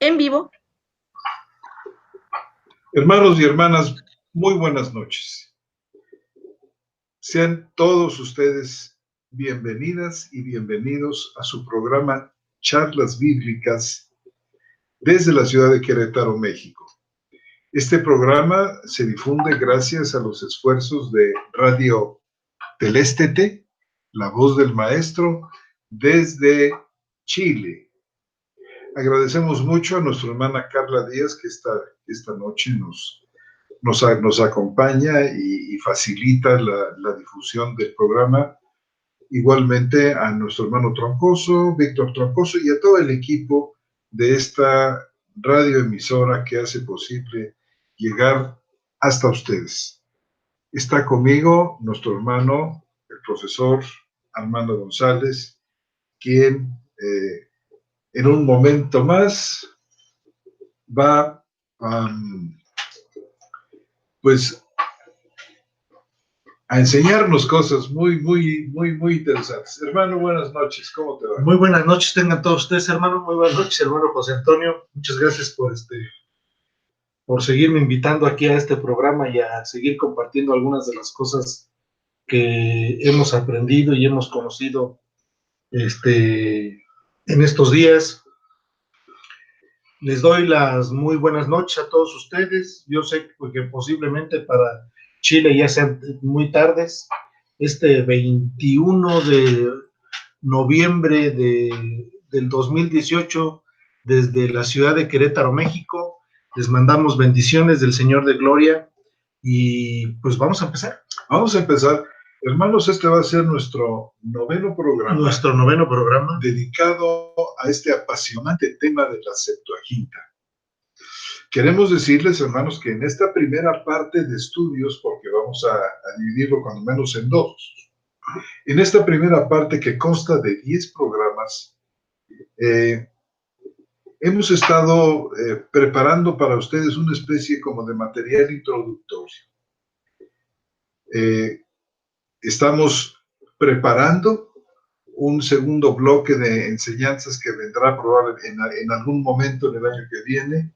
en vivo. Hermanos y hermanas, muy buenas noches. Sean todos ustedes bienvenidas y bienvenidos a su programa Charlas Bíblicas desde la ciudad de Querétaro, México. Este programa se difunde gracias a los esfuerzos de Radio Telestete, La Voz del Maestro, desde Chile. Agradecemos mucho a nuestra hermana Carla Díaz, que esta noche nos acompaña y facilita la difusión del programa. Igualmente a nuestro hermano Troncoso, Víctor Troncoso, y a todo el equipo de esta radioemisora que hace posible llegar hasta ustedes. Está conmigo nuestro hermano, el profesor Armando González, quien en un momento más va pues a enseñarnos cosas muy interesantes. Hermano, buenas noches, ¿cómo te va? Muy buenas noches, tengan todos ustedes, hermano. Muy buenas noches, hermano José Antonio. Muchas gracias por seguirme invitando aquí a este programa y a seguir compartiendo algunas de las cosas que hemos aprendido y hemos conocido en estos días. Les doy las muy buenas noches a todos ustedes. Yo sé que posiblemente para Chile ya sean muy tardes. 21 de noviembre del 2018, desde la ciudad de Querétaro, México, les mandamos bendiciones del Señor de Gloria y pues vamos a empezar. Vamos a empezar. Hermanos, este va a ser nuestro noveno programa. Dedicado a este apasionante tema de la Septuaginta. Queremos decirles, hermanos, que en esta primera parte de estudios, porque vamos a dividirlo cuando menos en dos, en esta primera parte que consta de 10 programas, hemos estado preparando para ustedes una especie como de material introductorio. Estamos preparando un segundo bloque de enseñanzas que vendrá probablemente en algún momento en el año que viene,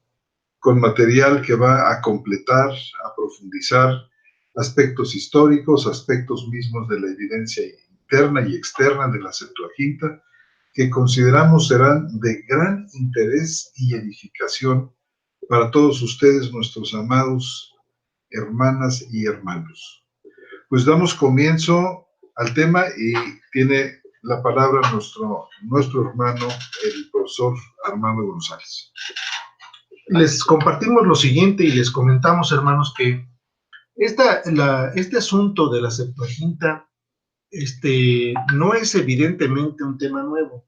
con material que va a completar, a profundizar aspectos históricos, aspectos mismos de la evidencia interna y externa de la Septuaginta, que consideramos serán de gran interés y edificación para todos ustedes, nuestros amados hermanas y hermanos. Pues damos comienzo al tema y tiene la palabra nuestro hermano, el profesor Armando González. Les compartimos lo siguiente y les comentamos, hermanos, que este asunto de la Septuaginta no es evidentemente un tema nuevo.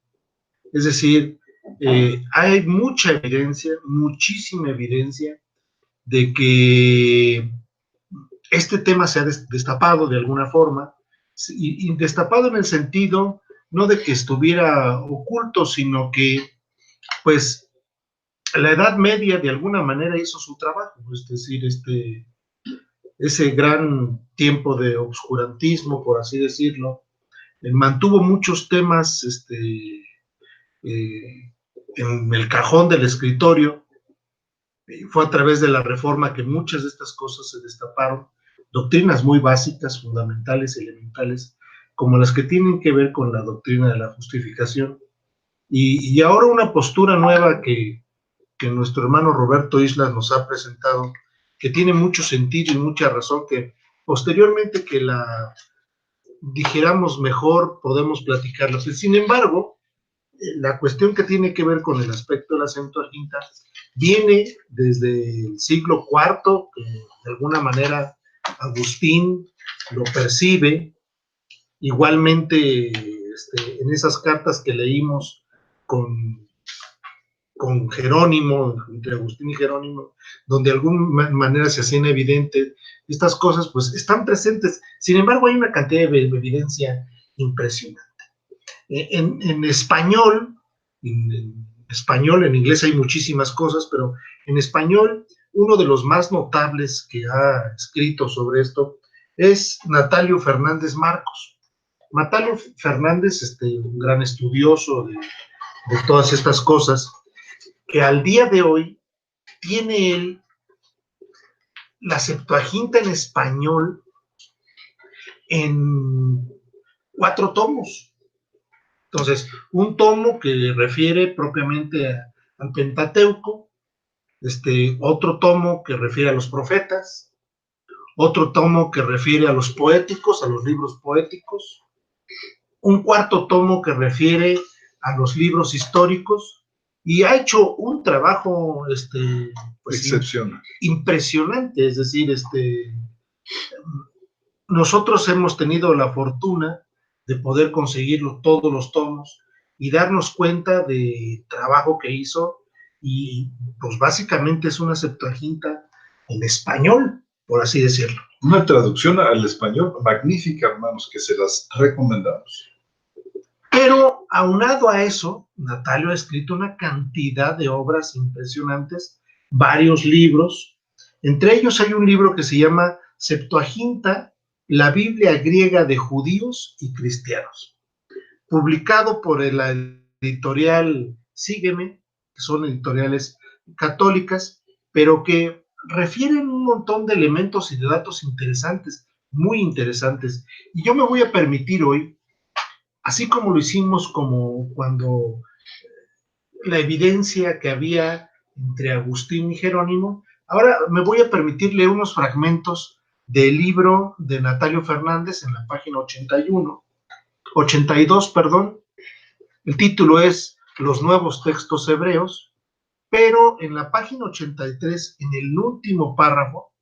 Es decir, hay mucha evidencia, muchísima evidencia de que este tema se ha destapado de alguna forma, y destapado en el sentido no de que estuviera oculto, sino que, pues, la Edad Media de alguna manera hizo su trabajo, es decir, ese gran tiempo de obscurantismo, por así decirlo, mantuvo muchos temas en el cajón del escritorio. Fue a través de la Reforma que muchas de estas cosas se destaparon, doctrinas muy básicas, fundamentales, elementales, como las que tienen que ver con la doctrina de la justificación. Y ahora una postura nueva que nuestro hermano Roberto Islas nos ha presentado, que tiene mucho sentido y mucha razón, que posteriormente que la dijéramos mejor podemos platicarla. Sin embargo, la cuestión que tiene que ver con el aspecto de la Septuaginta viene desde el siglo IV, que de alguna manera Agustín lo percibe, igualmente en esas cartas que leímos con Jerónimo, entre Agustín y Jerónimo, donde de alguna manera se hacían evidentes estas cosas, pues están presentes. Sin embargo, hay una cantidad de evidencia impresionante. En español, en inglés hay muchísimas cosas, pero en español, uno de los más notables que ha escrito sobre esto es Natalio Fernández Marcos. Natalio Fernández, un gran estudioso de todas estas cosas, que al día de hoy tiene él la Septuaginta en español en 4 tomos. Entonces, un tomo que refiere propiamente al Pentateuco, otro tomo que refiere a los profetas, otro tomo que refiere a los poéticos, a los libros poéticos, un cuarto tomo que refiere a los libros históricos, y ha hecho un trabajo pues, excepcional, impresionante. Es decir, nosotros hemos tenido la fortuna de poder conseguirlo todos los tomos y darnos cuenta del trabajo que hizo, y pues básicamente es una Septuaginta en español, por así decirlo. Una traducción al español magnífica, hermanos, que se las recomendamos. Pero aunado a eso, Natalio ha escrito una cantidad de obras impresionantes, varios libros. Entre ellos hay un libro que se llama Septuaginta, la Biblia griega de judíos y cristianos, publicado por la editorial Sígueme, que son editoriales católicas, pero que refieren un montón de elementos y de datos interesantes, muy interesantes. Y yo me voy a permitir hoy, así como lo hicimos como cuando la evidencia que había entre Agustín y Jerónimo, ahora me voy a permitir leer unos fragmentos del libro de Natalio Fernández en la página 82, perdón. El título es Los nuevos textos hebreos, pero en la página 83, en el último párrafo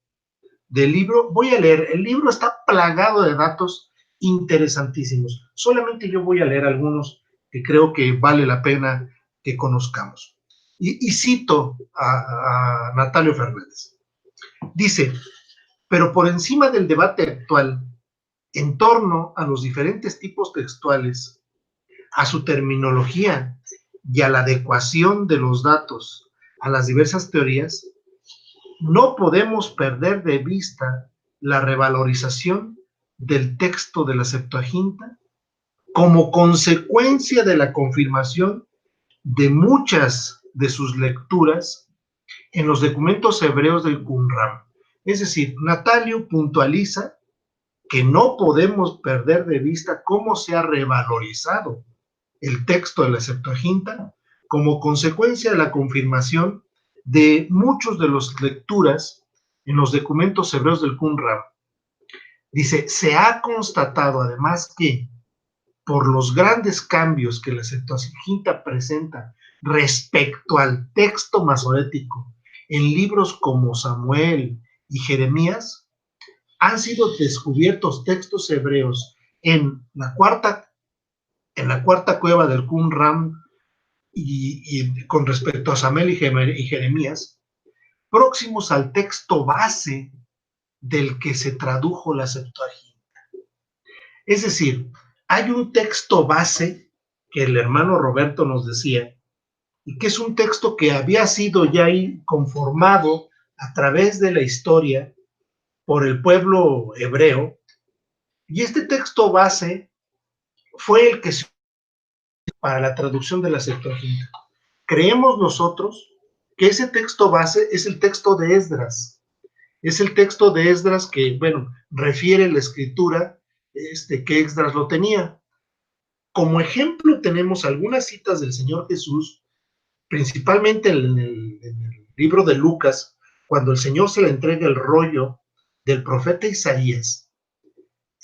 del libro, voy a leer, el libro está plagado de datos interesantísimos. Solamente yo voy a leer algunos que creo que vale la pena que conozcamos. Y cito a Natalio Fernández. Dice, pero por encima del debate actual en torno a los diferentes tipos textuales, a su terminología y a la adecuación de los datos a las diversas teorías, no podemos perder de vista la revalorización del texto de la Septuaginta como consecuencia de la confirmación de muchas de sus lecturas en los documentos hebreos del Qumran. Es decir, Natalio puntualiza que no podemos perder de vista cómo se ha revalorizado el texto de la Septuaginta como consecuencia de la confirmación de muchos de las lecturas en los documentos hebreos del Qumran. Dice, se ha constatado además que por los grandes cambios que la Septuaginta presenta respecto al texto masorético en libros como Samuel y Jeremías, han sido descubiertos textos hebreos en la cuarta cueva del Qumran y con respecto a Samuel y Jeremías, próximos al texto base del que se tradujo la Septuaginta. Es decir, hay un texto base que el hermano Roberto nos decía, y que es un texto que había sido ya conformado a través de la historia por el pueblo hebreo, y este texto base fue el que se usó para la traducción de la Septuaginta. Creemos nosotros que ese texto base es el texto de Esdras. Es el texto de Esdras que, bueno, refiere la escritura que Esdras lo tenía. Como ejemplo tenemos algunas citas del Señor Jesús, principalmente en el libro de Lucas, cuando el Señor se le entrega el rollo del profeta Isaías.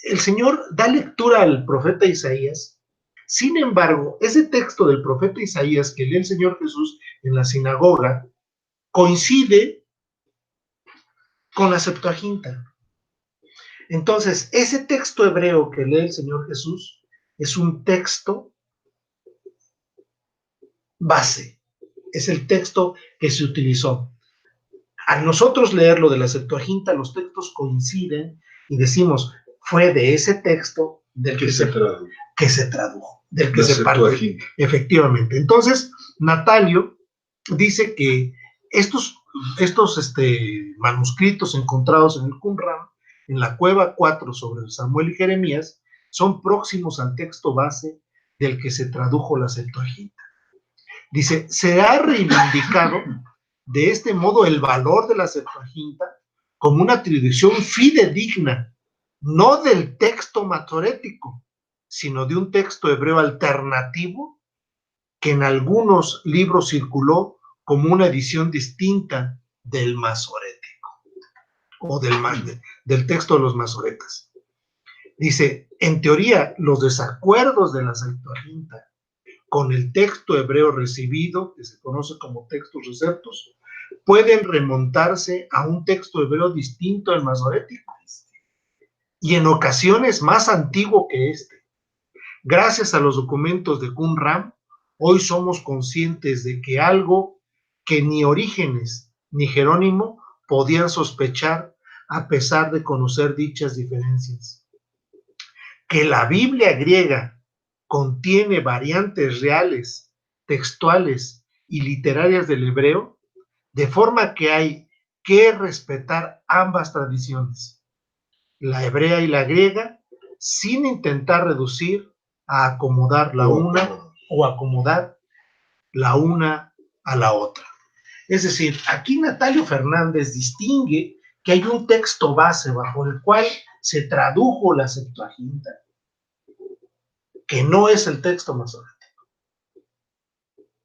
El Señor da lectura al profeta Isaías. Sin embargo, ese texto del profeta Isaías que lee el Señor Jesús en la sinagoga coincide con la Septuaginta. Entonces, ese texto hebreo que lee el Señor Jesús es un texto base, es el texto que se utilizó. Al nosotros leerlo de la Septuaginta, los textos coinciden y decimos, fue de ese texto del que se tradujo, del que se partió. Efectivamente. Entonces, Natalio dice que estos manuscritos encontrados en el Qumran, en la cueva 4 sobre Samuel y Jeremías, son próximos al texto base del que se tradujo la Septuaginta. Dice, se ha reivindicado de este modo el valor de la Septuaginta como una tradición fidedigna, no del texto masorético, sino de un texto hebreo alternativo que en algunos libros circuló como una edición distinta del masorético o del texto de los masoretas. Dice, en teoría, los desacuerdos de la Septuaginta con el texto hebreo recibido, que se conoce como textos receptos, pueden remontarse a un texto hebreo distinto al masorético y en ocasiones más antiguo que este. Gracias a los documentos de Qumran, hoy somos conscientes de que algo que ni Orígenes ni Jerónimo podían sospechar a pesar de conocer dichas diferencias. Que la Biblia griega contiene variantes reales, textuales y literarias del hebreo, de forma que hay que respetar ambas tradiciones, la hebrea y la griega, sin intentar reducir a acomodar la una o acomodar la una a la otra. Es decir, aquí Natalio Fernández distingue que hay un texto base bajo el cual se tradujo la Septuaginta, que no es el texto masorético,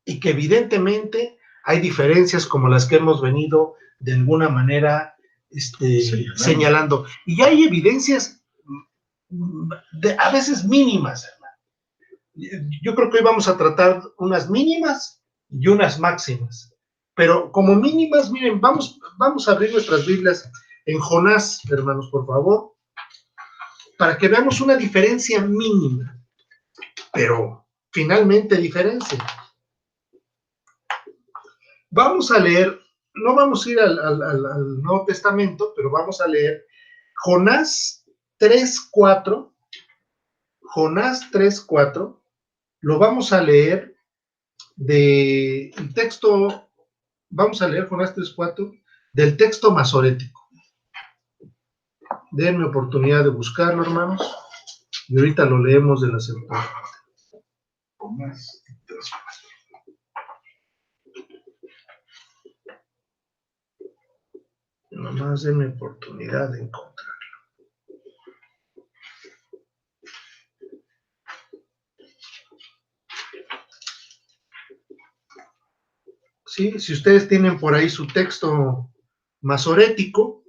y que evidentemente hay diferencias como las que hemos venido de alguna manera señalando. Y hay evidencias a veces mínimas, hermano. Yo creo que hoy vamos a tratar unas mínimas y unas máximas. Pero como mínimas, miren, vamos a abrir nuestras Biblias en Jonás, hermanos, por favor, para que veamos una diferencia mínima, pero finalmente diferencia. Vamos a leer, no vamos a ir al Nuevo Testamento, pero vamos a leer Jonás 3:4. Jonás 3:4, lo vamos a leer del texto, vamos a leer Jonás 3:4 del texto masorético. Denme oportunidad de buscarlo, hermanos, y ahorita lo leemos de la Septuaginta. Jonás 3:4. Nomás denme oportunidad de encontrarlo. Sí, si ustedes tienen por ahí su texto masorético,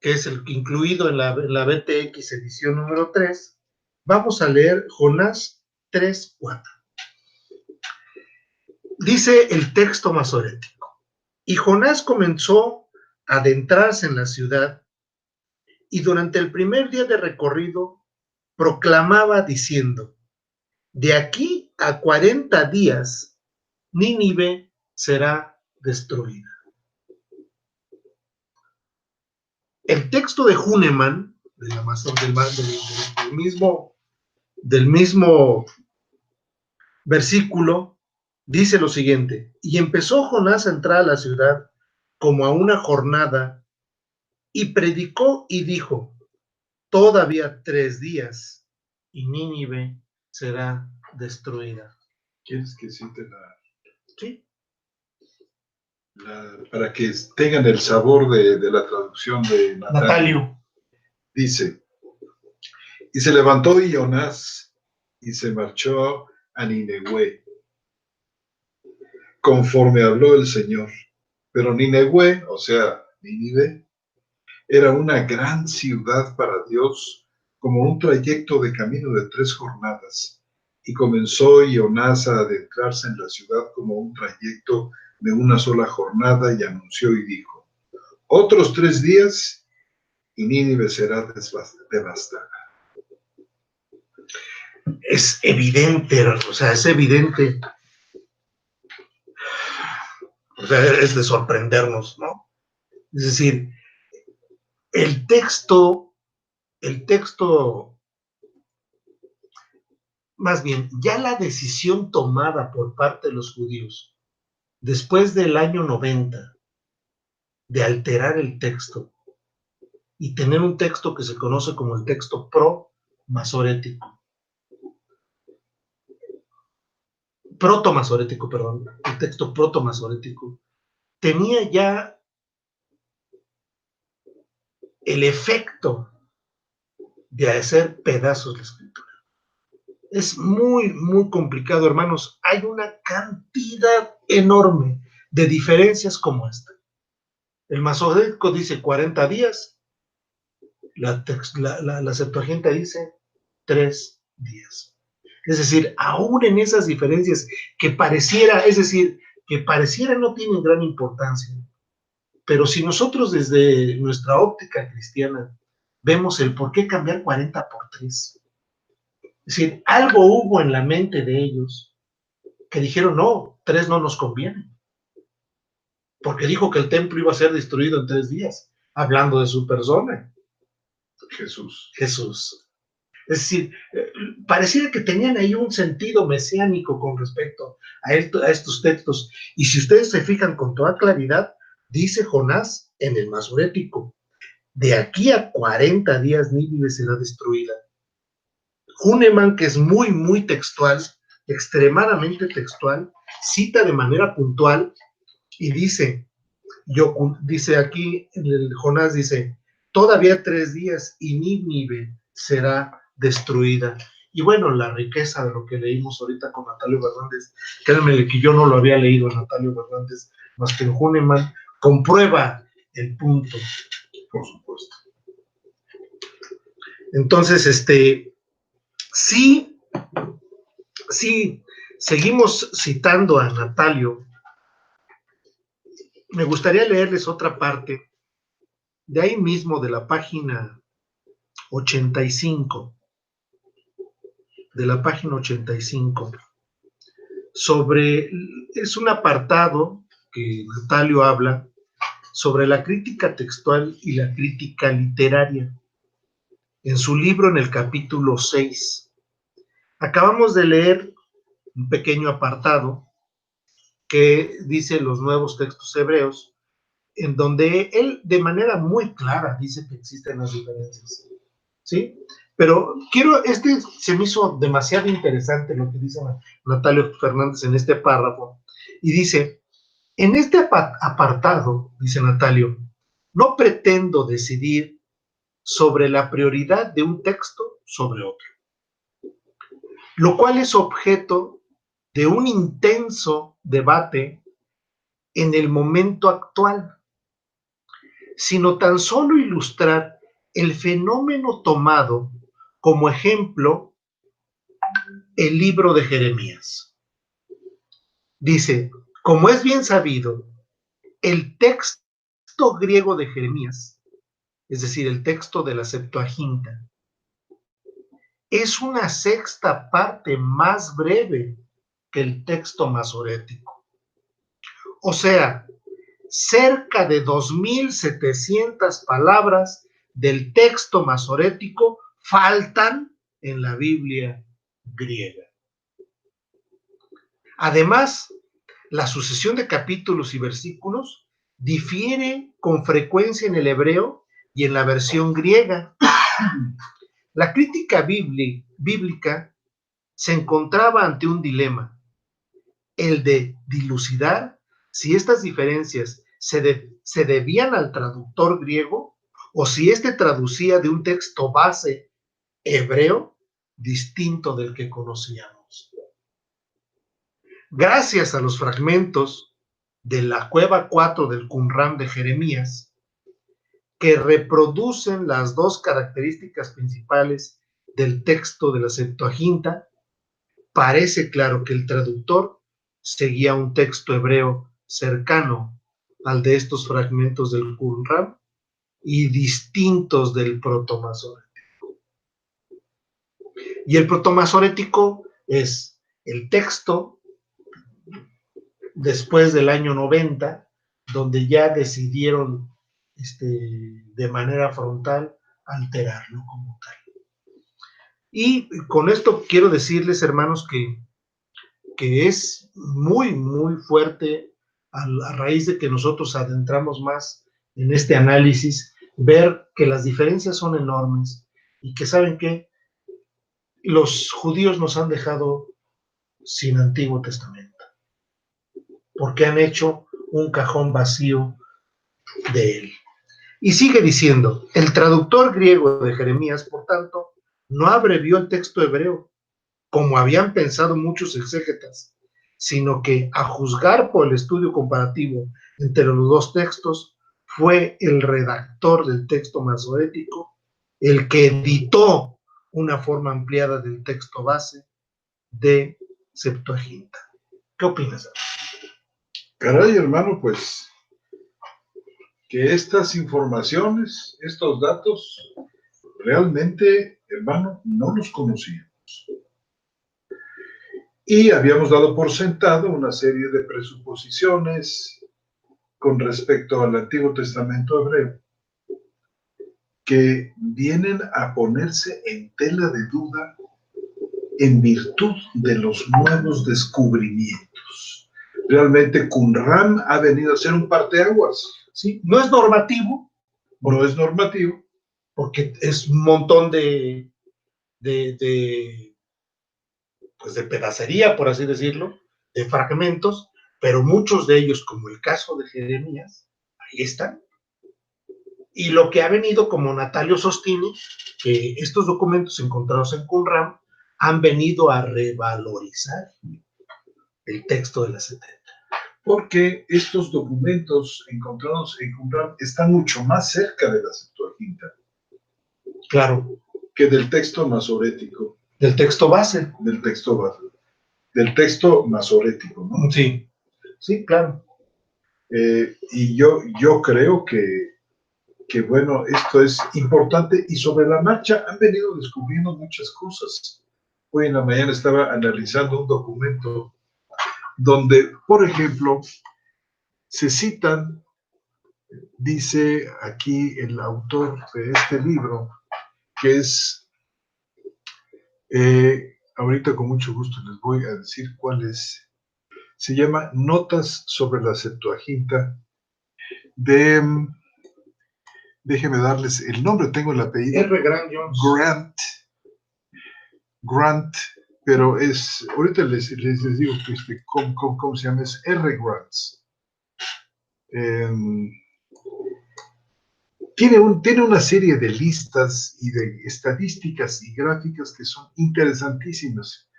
que es el incluido en la BTX edición número 3, vamos a leer Jonás 3:4. Dice el texto masorético: y Jonás comenzó a adentrarse en la ciudad, y durante el primer día de recorrido proclamaba diciendo: de aquí a 40 días Nínive será destruida. El texto de Hünemann, del mismo versículo, dice lo siguiente: y empezó Jonás a entrar a la ciudad como a una jornada, y predicó y dijo: todavía 3 días, y Nínive será destruida. ¿Quieres que cite la...? Sí. Para que tengan el sabor de la traducción de Natalio. Dice: y se levantó Jonás y se marchó a Nínive, conforme habló el Señor. Pero Nínive, o sea, Nínive, era una gran ciudad para Dios, como un trayecto de camino de 3 jornadas. Y comenzó Jonás a adentrarse en la ciudad como un trayecto de una sola jornada, y anunció y dijo: otros 3 días y Nínive será devastada. Es evidente, o sea, es evidente. O sea, es de sorprendernos, ¿no? Es decir, el texto, más bien, ya la decisión tomada por parte de los judíos, después del año 90, de alterar el texto y tener un texto que se conoce como el texto pro-masorético, protomasorético, perdón, el texto protomasorético, tenía ya el efecto de hacer pedazos la escritura. Es muy, muy complicado, hermanos. Hay una cantidad enorme de diferencias como esta. El masorético dice 40 días, la Septuaginta dice 3 días. Es decir, aún en esas diferencias que pareciera no tienen gran importancia, pero si nosotros desde nuestra óptica cristiana vemos el por qué cambiar 40 por 3, es decir, algo hubo en la mente de ellos que dijeron, no, 3 no nos conviene, porque dijo que el templo iba a ser destruido en 3 días, hablando de su persona. Jesús. Es decir, pareciera que tenían ahí un sentido mesiánico con respecto a estos textos. Y si ustedes se fijan con toda claridad, dice Jonás en el Masorético, de aquí a 40 días Nínive será destruida. Hahnemann, que es muy, muy textual, extremadamente textual, cita de manera puntual y dice aquí, en el Jonás dice, todavía 3 días y Nínive será destruida. Y bueno, la riqueza de lo que leímos ahorita con Natalio Fernández, créanme que yo no lo había leído en Natalio Fernández, más que en Hahnemann, comprueba el punto, por supuesto. Entonces, sí, seguimos citando a Natalio. Me gustaría leerles otra parte, de ahí mismo, de la página 85, es un apartado que Natalio habla sobre la crítica textual y la crítica literaria, en su libro en el capítulo 6. Acabamos de leer un pequeño apartado que dice los nuevos textos hebreos, en donde él de manera muy clara dice que existen las diferencias, ¿sí? Pero se me hizo demasiado interesante lo que dice Natalio Fernández en este párrafo, y dice, en este apartado, dice Natalio, no pretendo decidir sobre la prioridad de un texto sobre otro, lo cual es objeto de un intenso debate en el momento actual, sino tan solo ilustrar el fenómeno tomado como ejemplo el libro de Jeremías. Dice, como es bien sabido, el texto griego de Jeremías, es decir, el texto de la Septuaginta, es una sexta parte más breve que el texto masorético. O sea, cerca de 2.700 palabras del texto masorético faltan en la Biblia griega. Además, la sucesión de capítulos y versículos difiere con frecuencia en el hebreo y en la versión griega. La crítica bíblica se encontraba ante un dilema, el de dilucidar si estas diferencias se debían al traductor griego o si éste traducía de un texto base hebreo distinto del que conocíamos. Gracias a los fragmentos de la Cueva 4 del Qumran de Jeremías, que reproducen las dos características principales del texto de la Septuaginta, parece claro que el traductor seguía un texto hebreo cercano al de estos fragmentos del Qumran y distintos del protomasorético. Y el protomasorético es el texto después del año 90, donde ya decidieron de manera frontal alterarlo como tal. Y con esto quiero decirles, hermanos, que es muy, muy fuerte a raíz de que nosotros adentramos más en este análisis, ver que las diferencias son enormes y que, ¿saben qué? Los judíos nos han dejado sin Antiguo Testamento, porque han hecho un cajón vacío de él. Y sigue diciendo, el traductor griego de Jeremías, por tanto, no abrevió el texto hebreo, como habían pensado muchos exégetas, sino que, a juzgar por el estudio comparativo entre los dos textos, fue el redactor del texto masorético el que editó una forma ampliada del texto base de Septuaginta. ¿Qué opinas? Caray, hermano, pues que estas informaciones, estos datos, realmente, hermano, no los conocíamos. Y habíamos dado por sentado una serie de presuposiciones con respecto al Antiguo Testamento hebreo que vienen a ponerse en tela de duda en virtud de los nuevos descubrimientos. Realmente Qumran ha venido a ser un parteaguas. ¿Sí? No es normativo. No es normativo. Porque es un montón de pedacería, por así decirlo, de fragmentos, pero muchos de ellos, como el caso de Jeremías, ahí están. Y lo que ha venido, como Natalio sostiene, que estos documentos encontrados en Qumran han venido a revalorizar el texto de la 70. Porque estos documentos encontrados en Qumran están mucho más cerca de la Septuaginta. Claro. Que del texto masorético. Del texto base. Del texto base. Del texto masorético, ¿no? Sí, sí, claro. Y yo creo que, bueno, esto es importante y sobre la marcha han venido descubriendo muchas cosas. Hoy en la mañana estaba analizando un documento donde, por ejemplo, se citan, dice aquí el autor de este libro, que es, ahorita con mucho gusto les voy a decir cuál es, se llama Notas sobre la Septuaginta, déjenme darles el nombre, tengo el apellido. R. Grant Jones. Grant, pero es, ahorita les digo cómo se llama, es R. Grants. Tiene una serie de listas y de estadísticas y gráficas que son interesantísimas.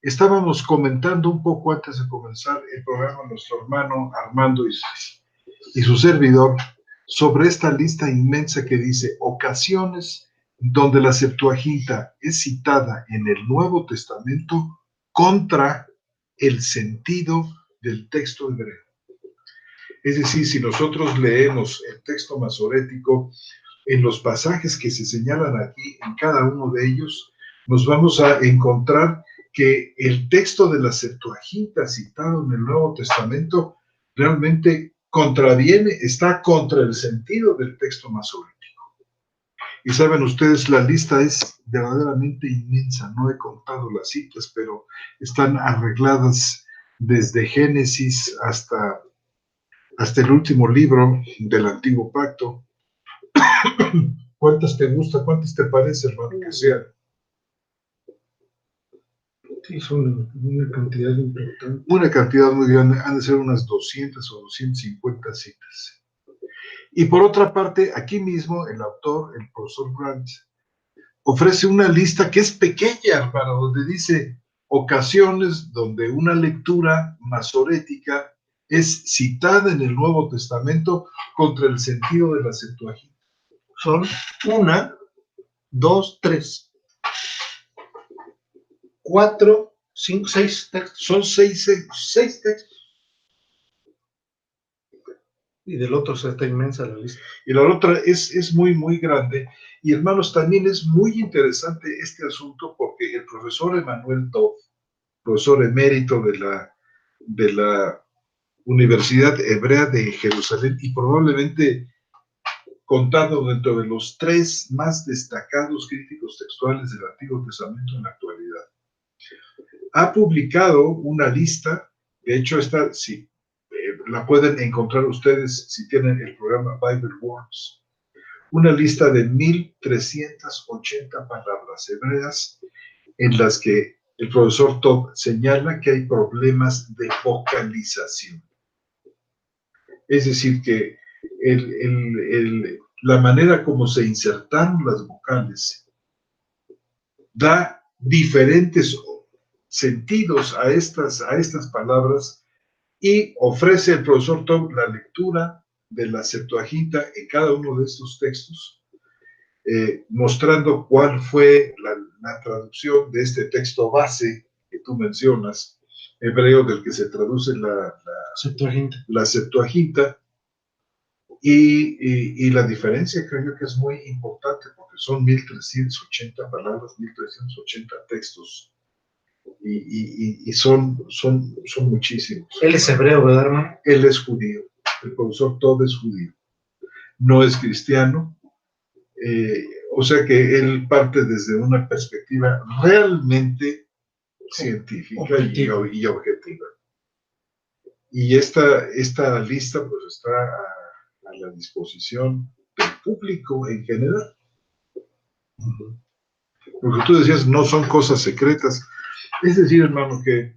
Estábamos comentando un poco antes de comenzar el programa nuestro hermano Armando y su servidor sobre esta lista inmensa que dice ocasiones donde la Septuaginta es citada en el Nuevo Testamento contra el sentido del texto hebreo. Es decir, si nosotros leemos el texto masorético, en los pasajes que se señalan aquí, en cada uno de ellos, nos vamos a encontrar que el texto de la Septuaginta citado en el Nuevo Testamento realmente contraviene, está contra el sentido del texto masorético. Y saben ustedes, la lista es verdaderamente inmensa, no he contado las citas, pero están arregladas desde Génesis hasta el último libro del Antiguo Pacto. ¿Cuántas te gusta? ¿Cuántas te parece, hermano, que sean? Sí, son una cantidad importante. Una cantidad muy grande, han de ser unas 200 o 250 citas. Y por otra parte, aquí mismo el autor, el profesor Grant, ofrece una lista que es pequeña, para donde dice ocasiones donde una lectura masorética es citada en el Nuevo Testamento contra el sentido de la Septuaginta. Son 1, 2, 3, 4, 5, 6 textos. Son seis textos. Y del otro está inmensa la lista. Y la otra es muy, muy grande. Y hermanos, también es muy interesante este asunto porque el profesor Emanuel Todd, profesor emérito de la Universidad Hebrea de Jerusalén y probablemente contado dentro de los 3 más destacados críticos textuales del Antiguo Testamento en la actualidad, ha publicado una lista, de hecho esta sí, la pueden encontrar ustedes si tienen el programa Bible Worms, una lista de 1380 palabras hebreas en las que el profesor Top señala que hay problemas de vocalización. Es decir, que la manera como se insertaron las vocales da diferentes sentidos a estas palabras y ofrece el profesor Top la lectura de la Septuaginta en cada uno de estos textos, mostrando cuál fue la traducción de este texto base que tú mencionas, hebreo, del que se traduce la Septuaginta, y la diferencia creo yo que es muy importante, porque son 1380 palabras, 1380 textos, y son muchísimos. Él es hebreo, ¿verdad, hermano? Él es judío, el profesor Todd es judío, no es cristiano, o sea que él parte desde una perspectiva realmente científica y objetiva. Y esta lista pues está a la disposición del público en general. Lo que tú decías no son cosas secretas. Es decir, hermano, que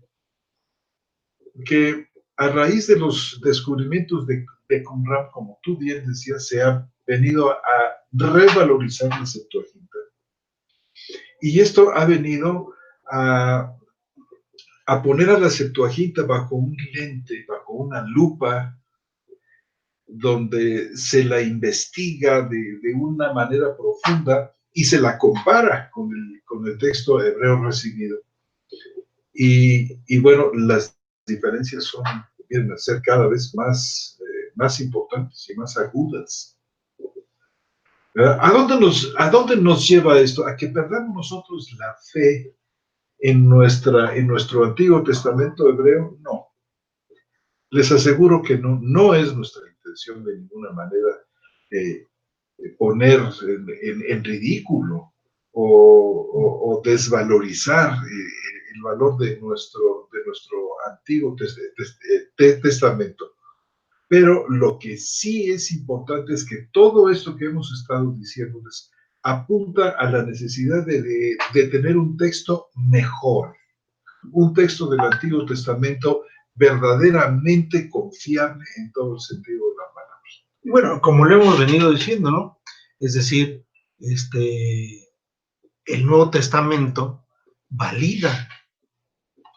a raíz de los descubrimientos de Qumran, como tú bien decías, se ha venido a revalorizar la Septuaginta. Y esto ha venido a poner a la Septuaginta bajo un lente, bajo una lupa, donde se la investiga de una manera profunda y se la compara con el texto hebreo recibido. Y bueno, las diferencias vienen a ser cada vez más importantes y más agudas. ¿A dónde nos lleva esto? A que perdamos nosotros la fe en nuestro Antiguo Testamento hebreo. No. Les aseguro que no es nuestra intención de ninguna manera poner en ridículo o desvalorizar el valor de nuestro Antiguo Testamento. Pero lo que sí es importante es que todo esto que hemos estado diciéndoles apunta a la necesidad de tener un texto mejor, un texto del Antiguo Testamento verdaderamente confiable en todo el sentido de la palabra. Y bueno, como lo hemos venido diciendo, ¿no? Es decir, el Nuevo Testamento valida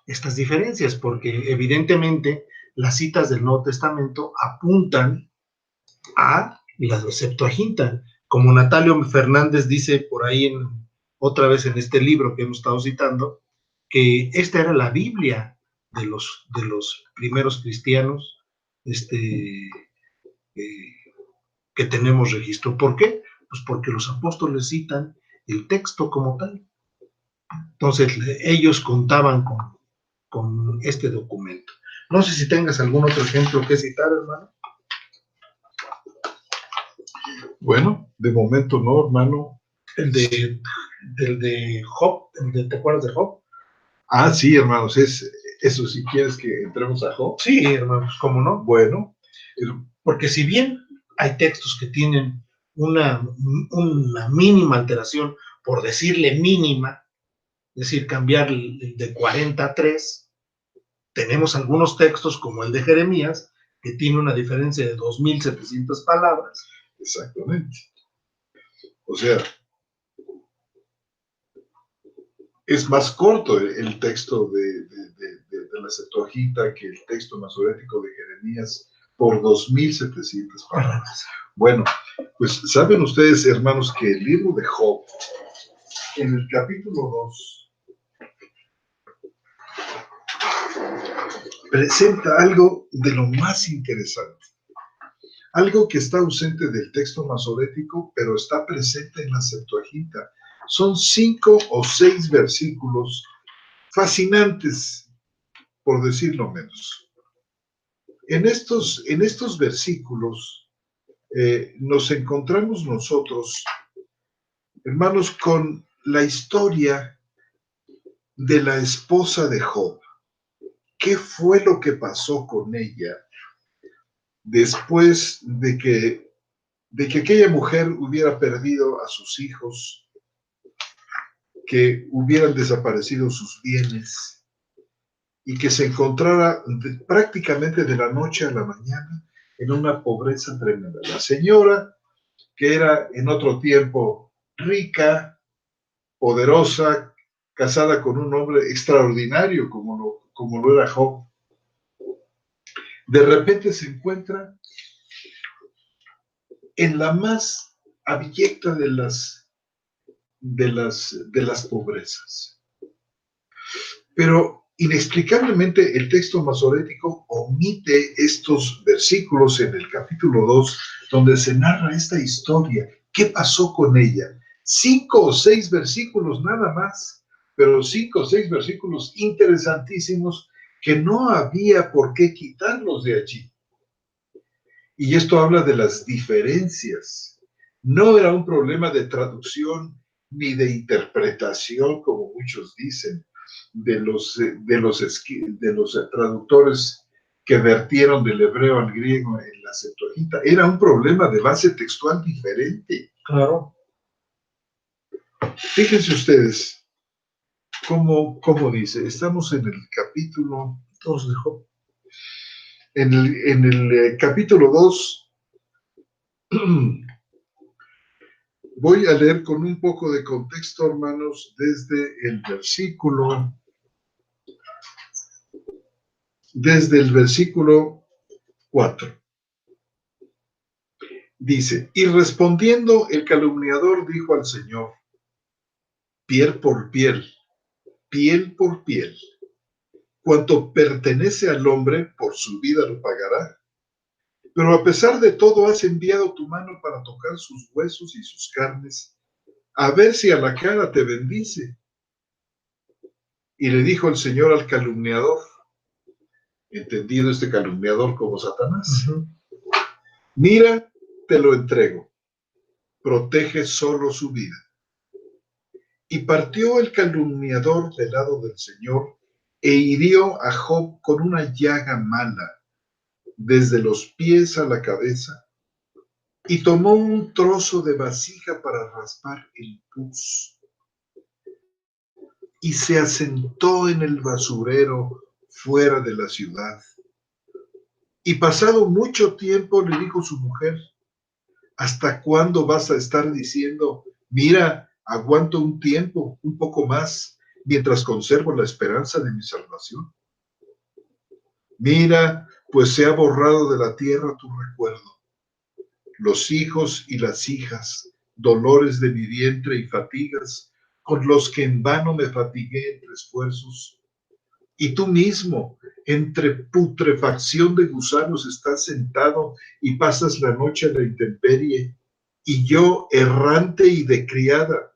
estas diferencias, porque evidentemente las citas del Nuevo Testamento apuntan a la Septuaginta, como Natalio Fernández dice por ahí otra vez en este libro que hemos estado citando, que esta era la Biblia de los primeros cristianos que tenemos registro. ¿Por qué? Pues porque los apóstoles citan el texto como tal. Entonces ellos contaban con este documento. No sé si tengas algún otro ejemplo que citar, hermano. Bueno, de momento no, hermano. El de Job, ¿te acuerdas de Job? Ah, sí, hermanos, eso si quieres que entremos a Job. Sí, hermanos, ¿cómo no? Bueno. Porque si bien hay textos que tienen una mínima alteración, por decirle mínima, es decir, cambiar de 40 a 3, tenemos algunos textos como el de Jeremías, que tiene una diferencia de 2.700 palabras. Exactamente. O sea, es más corto el texto de la Septuaginta que el texto masorético de Jeremías por 2.700 palabras. Bueno, pues saben ustedes, hermanos, que el libro de Job, en el capítulo 2, presenta algo de lo más interesante. Algo que está ausente del texto masorético, pero está presente en la Septuaginta. Son 5 o 6 versículos fascinantes, por decirlo menos. En estos versículos nos encontramos nosotros, hermanos, con la historia de la esposa de Job. ¿Qué fue lo que pasó con ella después de que aquella mujer hubiera perdido a sus hijos que hubieran desaparecido sus bienes y que se encontrara prácticamente de la noche a la mañana en una pobreza tremenda. La señora, que era en otro tiempo rica, poderosa, casada con un hombre extraordinario como lo era Job, de repente se encuentra en la más abyecta de las pobrezas. Pero inexplicablemente el texto masorético omite estos versículos en el capítulo 2, donde se narra esta historia. ¿Qué pasó con ella? 5 o 6 versículos nada más, pero 5 o 6 versículos interesantísimos que no había por qué quitarlos de allí. Y esto habla de las diferencias. No era un problema de traducción ni de interpretación, como muchos dicen, de los traductores que vertieron del hebreo al griego en la Septuaginta. Era un problema de base textual diferente. Claro. Fíjense ustedes cómo dice. Estamos en el capítulo 2 de Job. En el capítulo 2, voy a leer con un poco de contexto, hermanos, desde el versículo 4. Dice, y respondiendo el calumniador dijo al Señor, piel por piel, piel por piel, cuanto pertenece al hombre, por su vida lo pagará. Pero a pesar de todo has enviado tu mano para tocar sus huesos y sus carnes, a ver si a la cara te bendice. Y le dijo el Señor al calumniador, entendido este calumniador como Satanás, mira, te lo entrego, protege solo su vida. Y partió el calumniador del lado del Señor e hirió a Job con una llaga mala, desde los pies a la cabeza, y tomó un trozo de vasija para raspar el pus, y se asentó en el basurero fuera de la ciudad. Y pasado mucho tiempo le dijo su mujer, ¿hasta cuándo vas a estar diciendo, mira, aguanto un tiempo, un poco más, mientras conservo la esperanza de mi salvación? Mira, pues se ha borrado de la tierra tu recuerdo. Los hijos y las hijas, dolores de mi vientre y fatigas, con los que en vano me fatigué entre esfuerzos. Y tú mismo, entre putrefacción de gusanos, estás sentado y pasas la noche a la intemperie, y yo errante y de criada,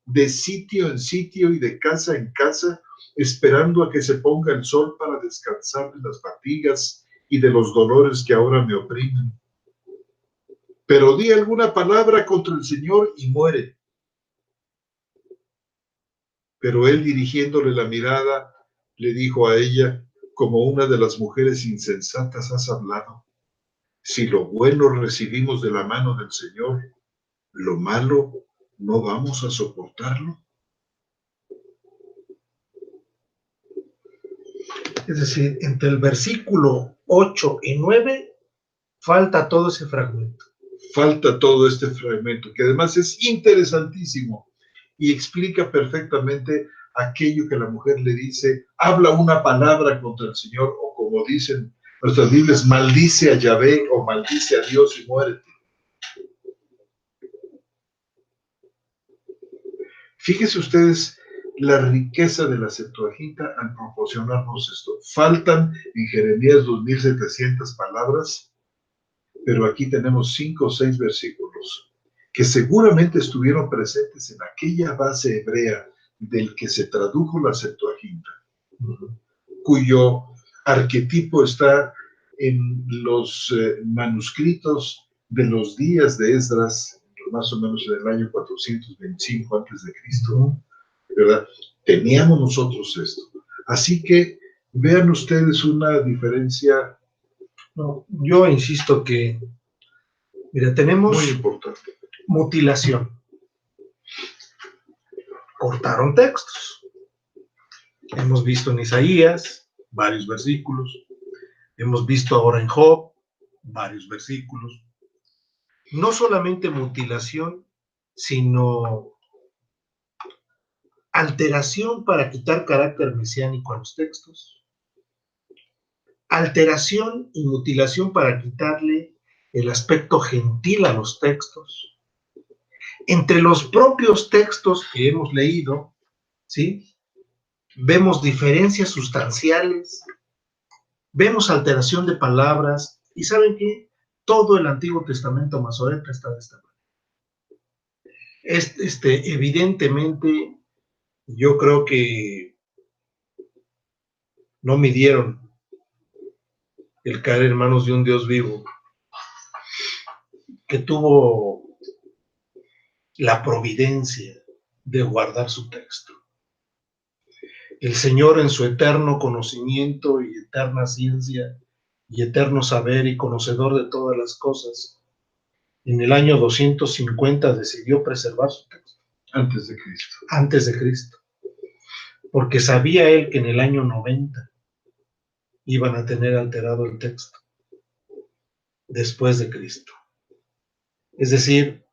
de sitio en sitio y de casa en casa, esperando a que se ponga el sol para descansar de las fatigas y de los dolores que ahora me oprimen. Pero di alguna palabra contra el Señor y muere. Pero él, dirigiéndole la mirada, le dijo a ella, como una de las mujeres insensatas has hablado. Si lo bueno recibimos de la mano del Señor, lo malo no vamos a soportarlo. Es decir, entre el versículo 8 y 9 falta todo ese fragmento. Falta todo este fragmento, que además es interesantísimo y explica perfectamente aquello que la mujer le dice, habla una palabra contra el Señor, o como dicen nuestras Biblias, maldice a Yahvé o maldice a Dios y muérete. Fíjense ustedes la riqueza de la Septuaginta al proporcionarnos esto. Faltan en Jeremías 2700 palabras, pero aquí tenemos 5 o 6 versículos que seguramente estuvieron presentes en aquella base hebrea del que se tradujo la Septuaginta, cuyo arquetipo está en los manuscritos de los días de Esdras, más o menos en el año 425 antes de Cristo, ¿verdad? Teníamos nosotros esto. Así que vean ustedes una diferencia. No, yo insisto que, mira, tenemos muy importante. Mutilación. cortaron textos. Hemos visto en Isaías varios versículos, hemos visto ahora en Job varios versículos. No solamente mutilación, sino alteración para quitar carácter mesiánico a los textos, alteración y mutilación para quitarle el aspecto gentil a los textos. Entre los propios textos que hemos leído, ¿sí?, vemos diferencias sustanciales, vemos alteración de palabras, y ¿saben qué? Todo el Antiguo Testamento masoreta está de esta manera. Evidentemente, yo creo que no midieron el caer en manos de un Dios vivo, que tuvo la providencia de guardar su texto. El Señor, en su eterno conocimiento y eterna ciencia y eterno saber y conocedor de todas las cosas, en el año 250 decidió preservar su texto. Antes de Cristo. Antes de Cristo. Porque sabía él que en el año 90 iban a tener alterado el texto después de Cristo. Es decir,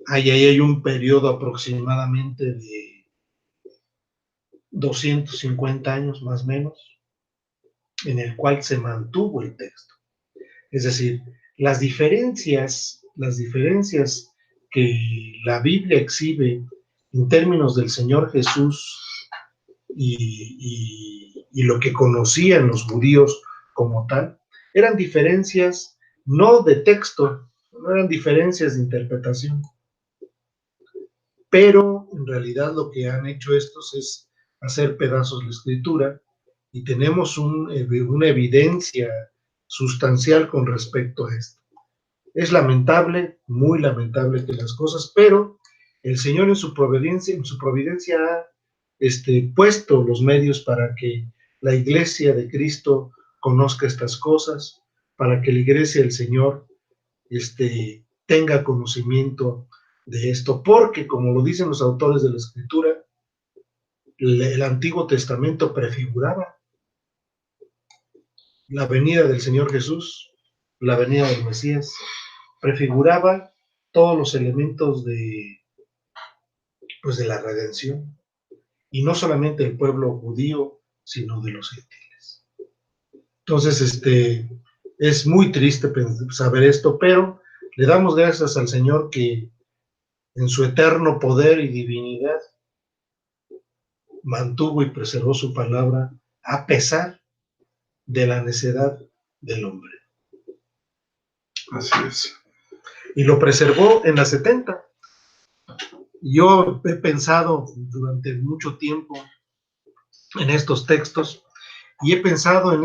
ahí hay un periodo aproximadamente de 250 años más o menos, en el cual se mantuvo el texto. Es decir, las diferencias que la Biblia exhibe en términos del Señor Jesús y lo que conocían los judíos como tal, eran diferencias no de texto, no eran diferencias de interpretación, pero en realidad lo que han hecho estos es hacer pedazos la escritura, y tenemos una evidencia sustancial con respecto a esto. Es lamentable, muy lamentable que las cosas, pero el Señor en su providencia ha puesto los medios para que la iglesia de Cristo conozca estas cosas, para que la iglesia del Señor tenga conocimiento de esto, porque como lo dicen los autores de la Escritura, el Antiguo Testamento prefiguraba la venida del Señor Jesús, la venida del Mesías, prefiguraba todos los elementos de la redención, y no solamente del pueblo judío, sino de los gentiles. Entonces, es muy triste saber esto, pero le damos gracias al Señor que en su eterno poder y divinidad mantuvo y preservó su palabra a pesar de la necedad del hombre. Así es. Y lo preservó en las 70. Yo he pensado durante mucho tiempo en estos textos, y he pensado en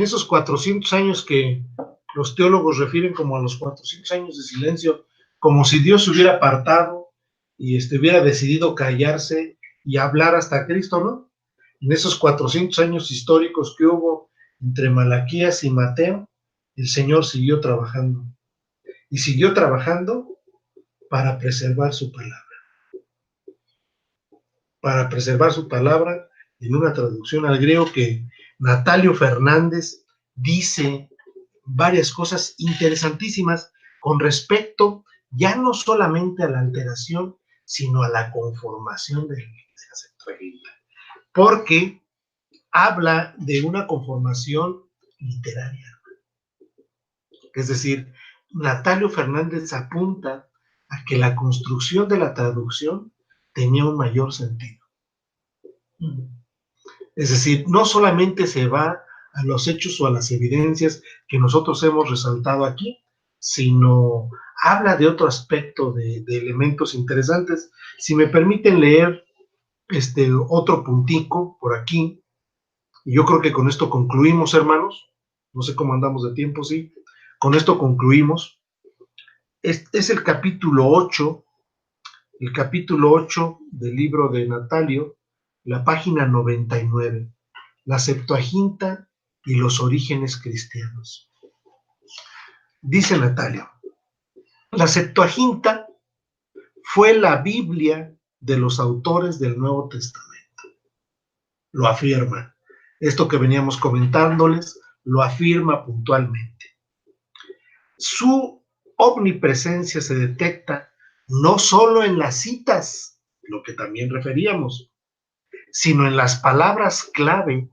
esos 400 años que los teólogos refieren como a los 400 años de silencio, como si Dios se hubiera apartado y hubiera decidido callarse y hablar hasta Cristo, ¿no? En esos 400 años históricos que hubo entre Malaquías y Mateo, el Señor siguió trabajando, y siguió trabajando para preservar su palabra. Para preservar su palabra, en una traducción al griego que Natalio Fernández dice varias cosas interesantísimas con respecto ya no solamente a la alteración, sino a la conformación de la Septuaginta, porque habla de una conformación literaria. Es decir, Natalio Fernández apunta a que la construcción de la traducción tenía un mayor sentido. Es decir, no solamente se va a los hechos o a las evidencias que nosotros hemos resaltado aquí, sino habla de otro aspecto, de elementos interesantes. Si me permiten leer otro puntico por aquí, y yo creo que con esto concluimos, hermanos. No sé cómo andamos de tiempo, sí. Con esto concluimos. Es el capítulo 8 del libro de Natalio, la página 99, la Septuaginta y los orígenes cristianos. Dice Natalio: la Septuaginta fue la Biblia de los autores del Nuevo Testamento. Lo afirma. Esto que veníamos comentándoles, lo afirma puntualmente. Su omnipresencia se detecta no solo en las citas, lo que también referíamos, sino en las palabras clave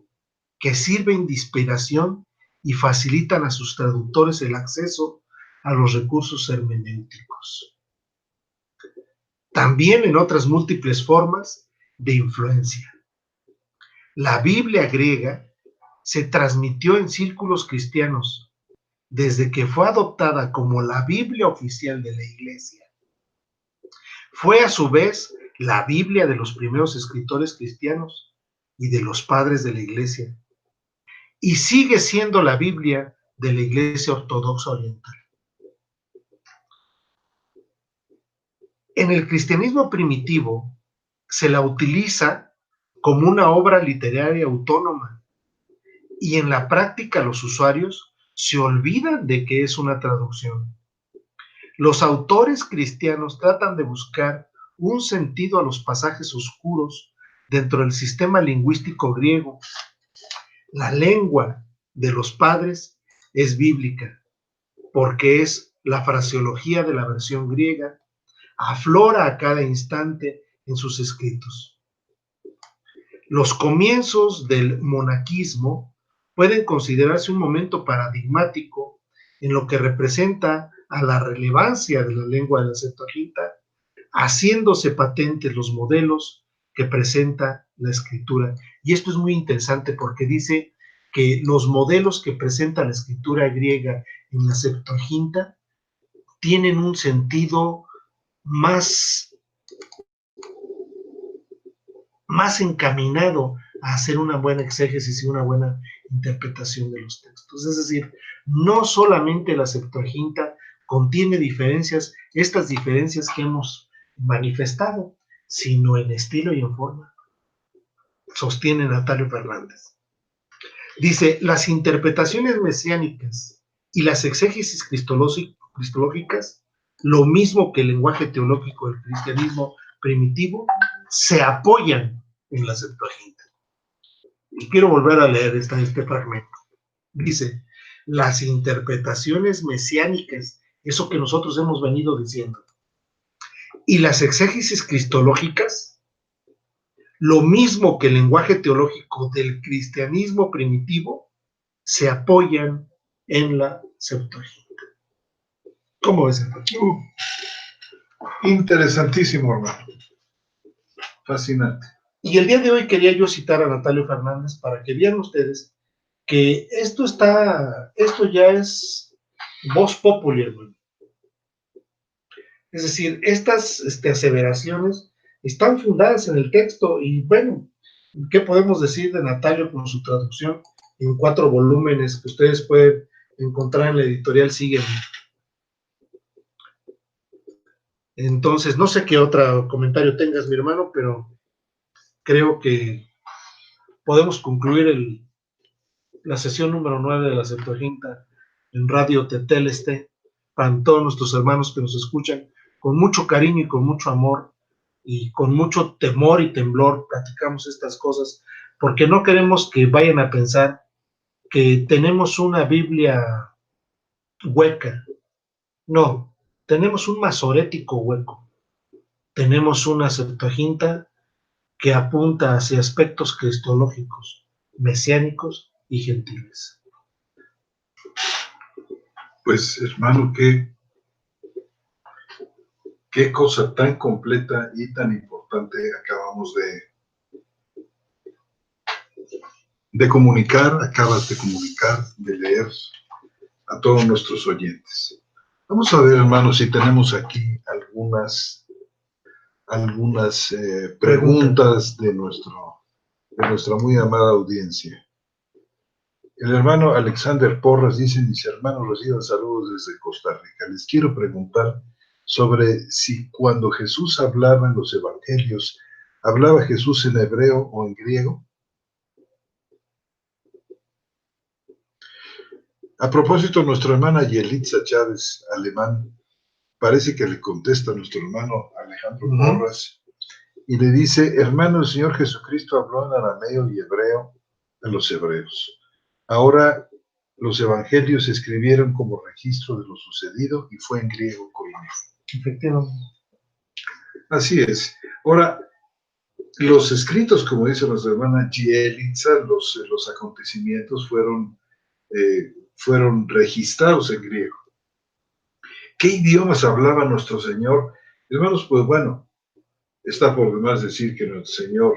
que sirven de inspiración y facilitan a sus traductores el acceso a los recursos hermenéuticos. También en otras múltiples formas de influencia. La Biblia griega se transmitió en círculos cristianos desde que fue adoptada como la Biblia oficial de la Iglesia. Fue a su vez la Biblia de los primeros escritores cristianos y de los padres de la Iglesia. Y sigue siendo la Biblia de la Iglesia Ortodoxa Oriental. En el cristianismo primitivo se la utiliza como una obra literaria autónoma y en la práctica los usuarios se olvidan de que es una traducción. Los autores cristianos tratan de buscar un sentido a los pasajes oscuros dentro del sistema lingüístico griego. La lengua de los padres es bíblica, porque es la fraseología de la versión griega, aflora a cada instante en sus escritos. Los comienzos del monaquismo pueden considerarse un momento paradigmático en lo que representa a la relevancia de la lengua de la Septuaginta, haciéndose patentes los modelos que presenta la escritura. Y esto es muy interesante porque dice que los modelos que presenta la escritura griega en la Septuaginta tienen un sentido más encaminado a hacer una buena exégesis y una buena interpretación de los textos. Es decir, no solamente la Septuaginta contiene diferencias, estas diferencias que hemos manifestado, sino en estilo y en forma, sostiene Natalio Fernández. Dice, las interpretaciones mesiánicas y las exégesis cristológicas, lo mismo que el lenguaje teológico del cristianismo primitivo, se apoyan en la Septuaginta. Y quiero volver a leer este fragmento. Dice, las interpretaciones mesiánicas, eso que nosotros hemos venido diciendo, y las exégesis cristológicas, lo mismo que el lenguaje teológico del cristianismo primitivo, se apoyan en la Septuaginta. ¿Cómo ves, hermano? Interesantísimo, hermano. Fascinante. Y el día de hoy quería yo citar a Natalio Fernández para que vean ustedes que esto ya es vox populi, hermano. Es decir, estas aseveraciones están fundadas en el texto y bueno, ¿qué podemos decir de Natalio con su traducción en 4 volúmenes que ustedes pueden encontrar en la editorial Sígueme? Entonces, no sé qué otro comentario tengas, mi hermano, pero creo que podemos concluir la sesión número 9 de la Septuaginta en Radio Tetelesté para todos nuestros hermanos que nos escuchan con mucho cariño y con mucho amor y con mucho temor y temblor platicamos estas cosas porque no queremos que vayan a pensar que tenemos una Biblia hueca. No, tenemos un masorético hueco. Tenemos una Septuaginta que apunta hacia aspectos cristológicos, mesiánicos y gentiles. Pues, hermano, qué cosa tan completa y tan importante acabamos de comunicar, acabas de comunicar, de leer a todos nuestros oyentes. Vamos a ver, hermanos, si tenemos aquí algunas preguntas de nuestra muy amada audiencia. El hermano Alexander Porras dice, mis hermanos reciban saludos desde Costa Rica. Les quiero preguntar sobre si cuando Jesús hablaba en los evangelios, ¿hablaba Jesús en hebreo o en griego? A propósito, nuestra hermana Yelitza Chávez, alemán, parece que le contesta a nuestro hermano Alejandro Porras y le dice: hermano, el Señor Jesucristo habló en arameo y hebreo a los hebreos. Ahora los evangelios se escribieron como registro de lo sucedido y fue en griego coíneo. Efectivamente. Así es. Ahora, los escritos, como dice nuestra hermana Gielitza, los acontecimientos fueron registrados en griego. ¿Qué idiomas hablaba nuestro Señor? Hermanos, pues bueno, está por demás decir que nuestro Señor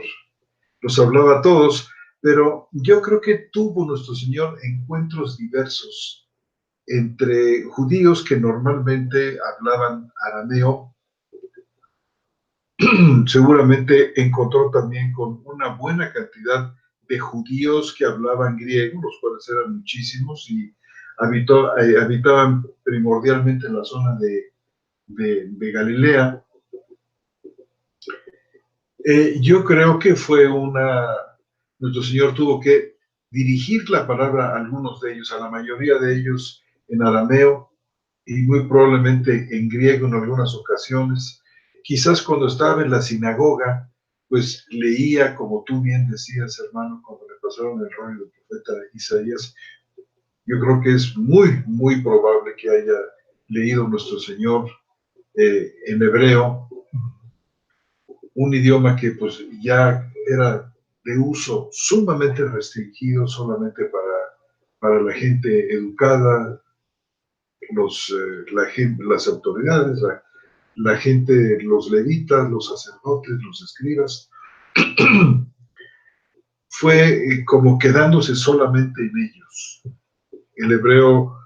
los hablaba a todos, pero yo creo que tuvo nuestro Señor encuentros diversos entre judíos que normalmente hablaban arameo. Seguramente encontró también con una buena cantidad de judíos que hablaban griego, los cuales eran muchísimos y habitaban primordialmente en la zona de Galilea. Yo creo que nuestro Señor tuvo que dirigir la palabra a algunos de ellos, a la mayoría de ellos en arameo y muy probablemente en griego en algunas ocasiones. Quizás cuando estaba en la sinagoga, pues leía, como tú bien decías, hermano, cuando le pasaron el rollo del profeta Isaías. Yo creo que es muy, muy probable que haya leído nuestro Señor en hebreo, un idioma que pues ya era de uso sumamente restringido solamente para la gente educada, las autoridades, la gente, los levitas, los sacerdotes, los escribas. Fue como quedándose solamente en ellos. El hebreo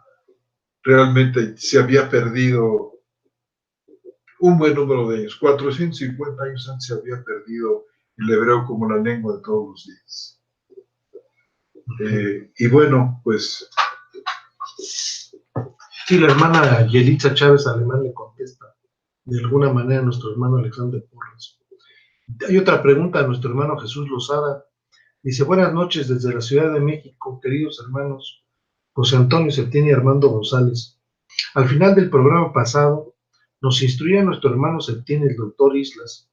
realmente se había perdido un buen número de años. 450 años antes se había perdido el hebreo como la lengua de todos los días. Y bueno, pues... Sí, la hermana Yelitza Chávez Alemán le contesta de alguna manera a nuestro hermano Alexander Porras. Hay otra pregunta a nuestro hermano Jesús Lozada. Dice: buenas noches desde la Ciudad de México, queridos hermanos José Antonio Septién y Armando González. Al final del programa pasado, nos instruía nuestro hermano Septién, el doctor Islas,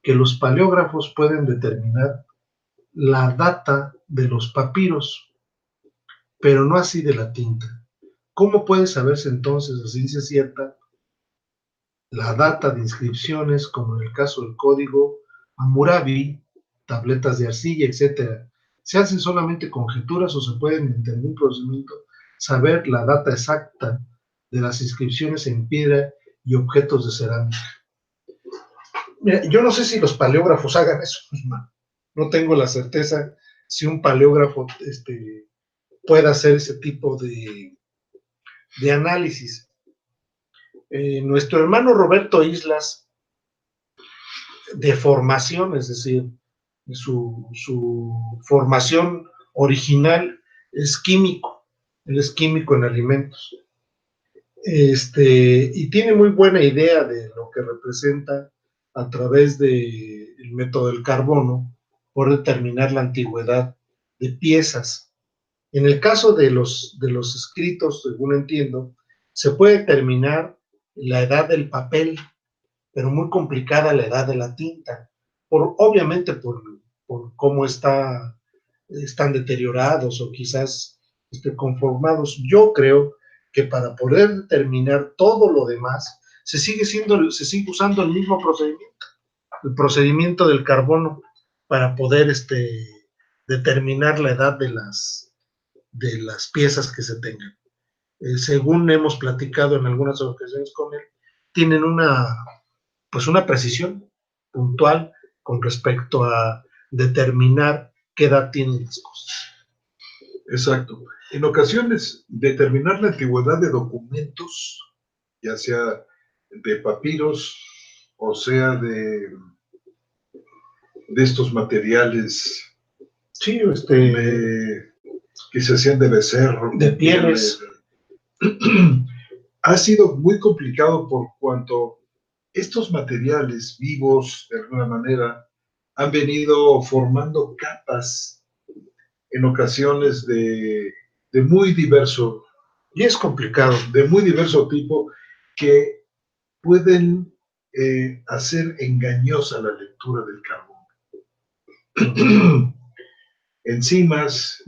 que los paleógrafos pueden determinar la data de los papiros, pero no así de la tinta. ¿Cómo puede saberse entonces a ciencia cierta la data de inscripciones, como en el caso del código Hammurabi, tabletas de arcilla, etcétera? ¿Se hacen solamente conjeturas o se puede, mediante algún procedimiento, saber la data exacta de las inscripciones en piedra y objetos de cerámica? Mira, yo no sé si los paleógrafos hagan eso, no tengo la certeza si un paleógrafo pueda hacer ese tipo de análisis. Nuestro hermano Roberto Islas, de formación, es decir, su formación original es químico, él es químico en alimentos, y tiene muy buena idea de lo que representa a través del método del carbono por determinar la antigüedad de piezas. En el caso de los escritos, según entiendo, se puede determinar la edad del papel, pero muy complicada la edad de la tinta, obviamente por cómo están deteriorados o quizás conformados. Yo creo que para poder determinar todo lo demás, se sigue usando el mismo procedimiento, el procedimiento del carbono, para poder determinar la edad de las piezas que se tengan. Según hemos platicado en algunas ocasiones con él, tienen una precisión puntual con respecto a determinar qué edad tienen las cosas. Exacto. En ocasiones, determinar la antigüedad de documentos, ya sea de papiros o sea de estos materiales, sí, que se hacían de becerro, de pieles, ha sido muy complicado por cuanto estos materiales vivos, de alguna manera, han venido formando capas en ocasiones de muy diverso, y es complicado, de muy diverso tipo, que pueden hacer engañosa la lectura del carbón. Enzimas,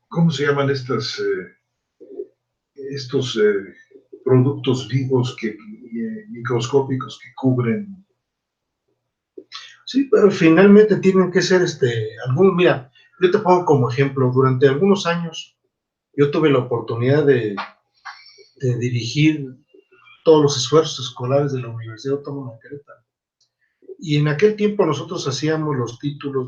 ¿cómo se llaman estos productos vivos microscópicos que cubren? Sí, pero finalmente tienen que ser mira, yo te pongo como ejemplo, durante algunos años yo tuve la oportunidad de dirigir todos los esfuerzos escolares de la Universidad Autónoma de Querétaro. Y en aquel tiempo nosotros hacíamos los títulos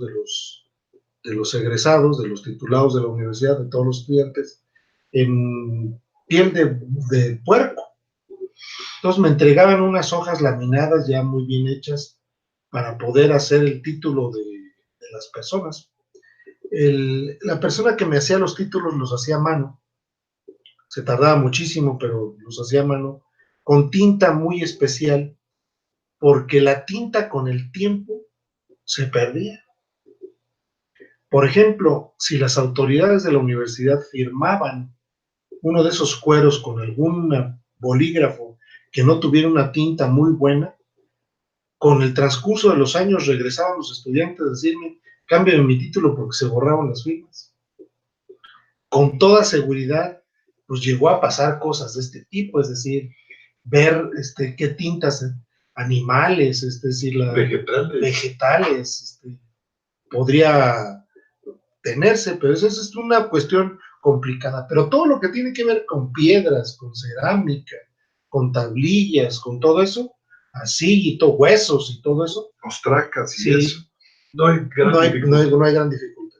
de los egresados, de los titulados de la universidad, de todos los estudiantes, en piel de puerco. Entonces me entregaban unas hojas laminadas ya muy bien hechas para poder hacer el título de las personas. La persona que me hacía los títulos los hacía a mano. Se tardaba muchísimo, pero los hacía a mano, con tinta muy especial, porque la tinta con el tiempo se perdía. Por ejemplo, si las autoridades de la universidad firmaban uno de esos cueros con algún bolígrafo que no tuviera una tinta muy buena, con el transcurso de los años regresaban los estudiantes a decirme, cámbiame mi título porque se borraban las firmas. Con toda seguridad, pues llegó a pasar cosas de este tipo, es decir, ver qué tintas animales, es decir, vegetales podría tenerse, pero eso es una cuestión complicada. Pero todo lo que tiene que ver con piedras, con cerámica, con tablillas, con todo eso, así, y huesos y todo eso. Ostracas y sí, eso. No hay gran dificultad.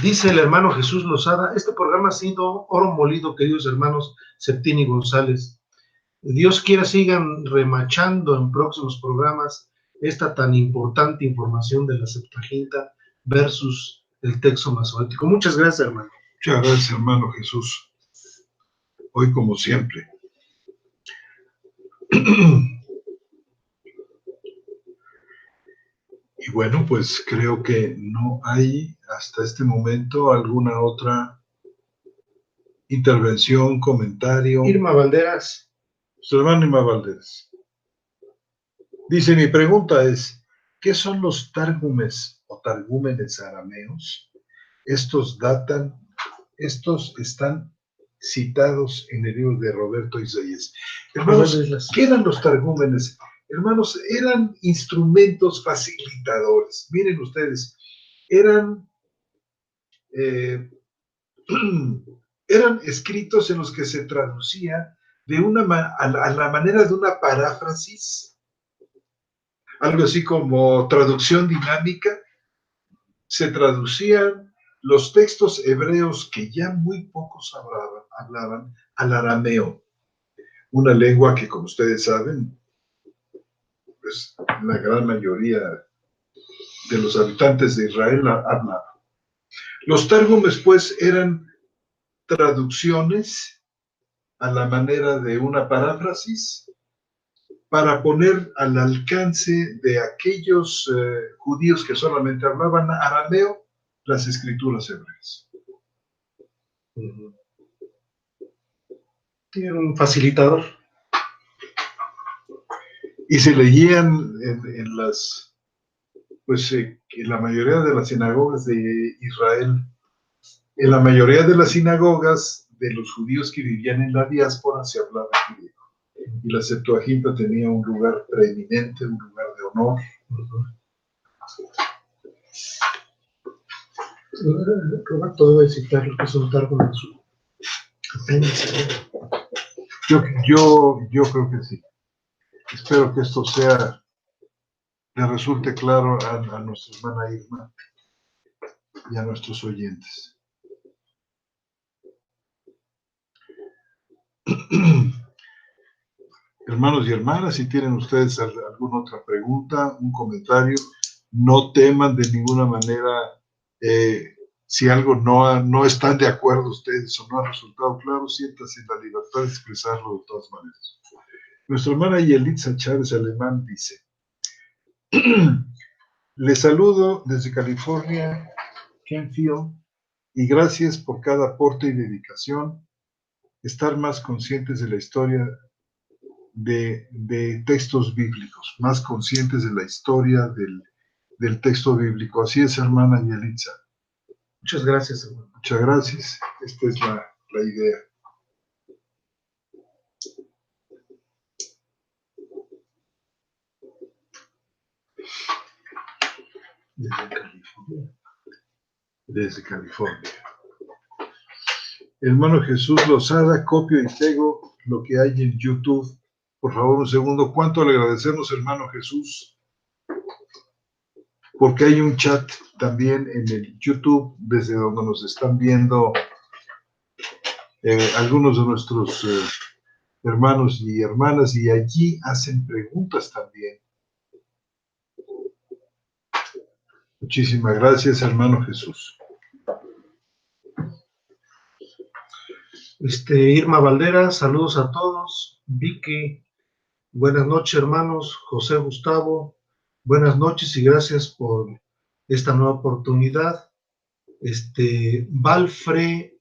Dice el hermano Jesús Lozada, este programa ha sido oro molido, queridos hermanos Septín y González. Dios quiera sigan remachando en próximos programas esta tan importante información de la Septuaginta versus el texto masorético. Muchas gracias, hermano. Muchas gracias, hermano Jesús. Hoy como siempre. Y bueno, pues creo que no hay hasta este momento alguna otra intervención, comentario. Irma Valderas. Su hermano Irma Valderas. Dice, mi pregunta es, ¿qué son los tárgumes o targúmenes arameos? Estos están citados en el libro de Roberto Isaías. Hermanos, ¿qué eran los targúmenes? Hermanos, eran instrumentos facilitadores. Miren ustedes, eran escritos en los que se traducía a la manera de una paráfrasis, algo así como traducción dinámica. Se traducían los textos hebreos que ya muy pocos hablaban al arameo, una lengua que, como ustedes saben, pues la gran mayoría de los habitantes de Israel hablaban. Los tárgumes, pues, eran traducciones a la manera de una paráfrasis para poner al alcance de aquellos judíos que solamente hablaban arameo las escrituras hebreas. Tiene un facilitador. Y se leían en la mayoría de las sinagogas de Israel. En la mayoría de las sinagogas de los judíos que vivían en la diáspora se hablaba griego. Y la Septuaginta tenía un lugar preeminente, un lugar de honor. Roberto debe citar lo que es un tárgumen en su apéndice. Yo creo que sí. Espero que esto le resulte claro a nuestra hermana Irma y a nuestros oyentes. Hermanos y hermanas, si tienen ustedes alguna otra pregunta, un comentario, no teman de ninguna manera si algo no están de acuerdo ustedes o no ha resultado claro, siéntanse en la libertad de expresarlo de todas maneras. Nuestra hermana Yelitza Chávez Alemán dice, les saludo desde California, Kenfield, y gracias por cada aporte y dedicación estar más conscientes de la historia de textos bíblicos, más conscientes de la historia del texto bíblico. Así es, hermana Yelitza. Muchas gracias, hermano. Muchas gracias. Esta es la idea. Desde California. Hermano Jesús Lozada, copio y pego lo que hay en YouTube. Por favor, un segundo. ¿Cuánto le agradecemos, hermano Jesús? Porque hay un chat también en el YouTube, desde donde nos están viendo algunos de nuestros hermanos y hermanas, y allí hacen preguntas también. Muchísimas gracias, hermano Jesús. Irma Valdera, saludos a todos. Vicky, buenas noches, hermanos. José Gustavo, buenas noches y gracias por esta nueva oportunidad. Valfre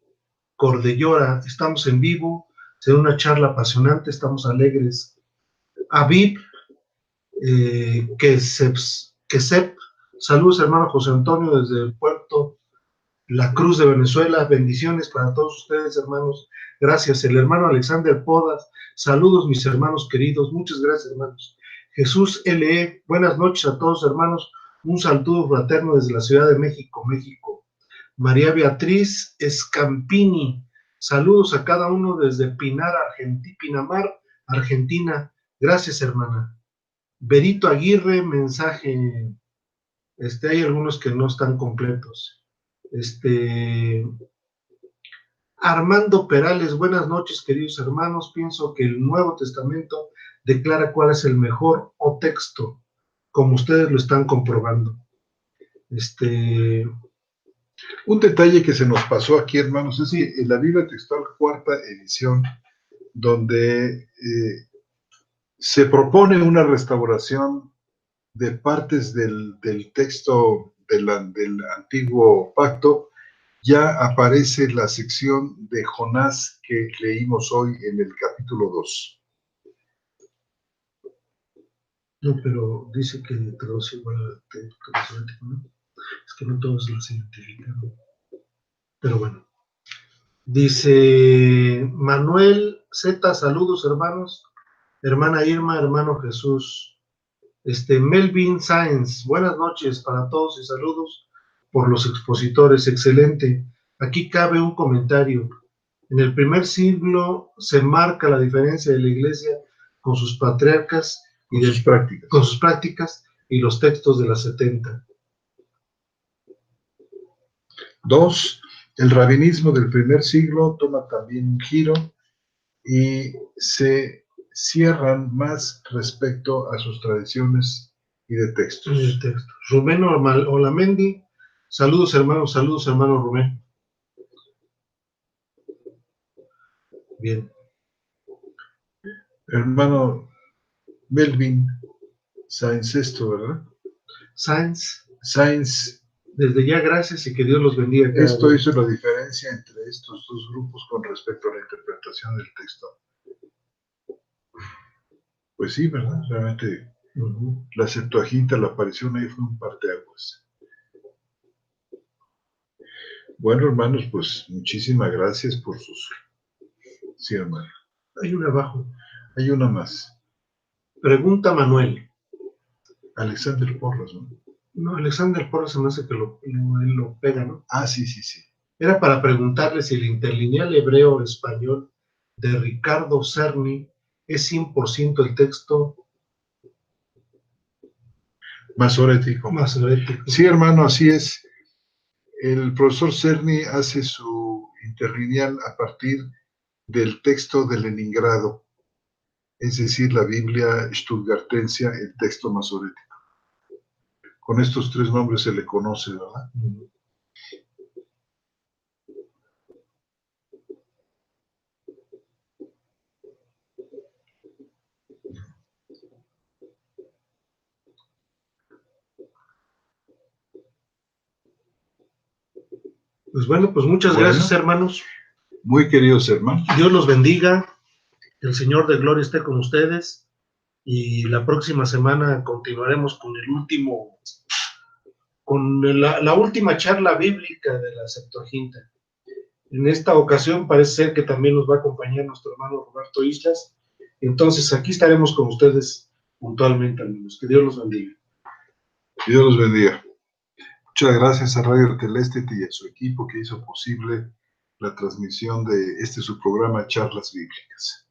Cordellora, estamos en vivo, será una charla apasionante, estamos alegres. Aviv, Quesep, saludos, hermano José Antonio, desde el puerto La Cruz de Venezuela, bendiciones para todos ustedes, hermanos. Gracias. El hermano Alexander Podas, saludos, mis hermanos queridos. Muchas gracias, hermanos. Jesús L.E., buenas noches a todos, hermanos. Un saludo fraterno desde la Ciudad de México, México. María Beatriz Escampini, saludos a cada uno desde Pinamar, Argentina. Gracias, hermana. Berito Aguirre, mensaje. Hay algunos que no están completos. Armando Perales, buenas noches, queridos hermanos. Pienso que el Nuevo Testamento declara cuál es el mejor texto, como ustedes lo están comprobando. Un detalle que se nos pasó aquí, hermanos, es que en la Biblia Textual, cuarta edición, donde se propone una restauración de partes del texto del antiguo pacto, ya aparece la sección de Jonás que leímos hoy en el capítulo 2. No, pero dice que traduce igual al texto masorético, ¿no? Es que no todos las identificaron. Pero bueno. Dice Manuel Z, saludos, hermanos. Hermana Irma, hermano Jesús. Melvin Sáenz, buenas noches para todos y saludos por los expositores, excelente. Aquí cabe un comentario. En el primer siglo se marca la diferencia de la iglesia con sus patriarcas y con sus prácticas y los textos de las 70. 2. El rabinismo del primer siglo toma también un giro y se cierran más respecto a sus tradiciones y de textos. Rubén Olamendi, saludos hermano Rubén. Bien. Hermano Melvin Sáenz, ¿verdad? Sáenz. Desde ya, gracias y que Dios los bendiga. Esto hizo la diferencia entre estos dos grupos con respecto a la interpretación del texto. Pues sí, ¿verdad? Realmente la Septuaginta, la aparición ahí fue un parteaguas. Bueno, hermanos, pues muchísimas gracias por sus... Sí, hermano. Hay una abajo. Hay una más. Pregunta Manuel. Alexander Porras, ¿no? No, Alexander Porras se me hace que él lo pega, ¿no? Ah, sí. Era para preguntarle si el interlineal hebreo-español de Ricardo Cerny es 100% el texto masorético. Sí, hermano, así es. El profesor Cerny hace su interlineal a partir del texto de Leningrado, es decir, la Biblia Stuttgartensia, el texto masorético. Con estos tres nombres se le conoce, ¿verdad? Pues bueno, pues muchas gracias, hermanos. Muy queridos hermanos. Dios los bendiga, que el Señor de Gloria esté con ustedes, y la próxima semana continuaremos con la última charla bíblica de la Septuaginta. En esta ocasión parece ser que también nos va a acompañar nuestro hermano Roberto Islas. Entonces aquí estaremos con ustedes puntualmente, amigos. Que Dios los bendiga. Dios los bendiga. Muchas gracias a Radio Telestet y a su equipo que hizo posible la transmisión de su programa Charlas Bíblicas.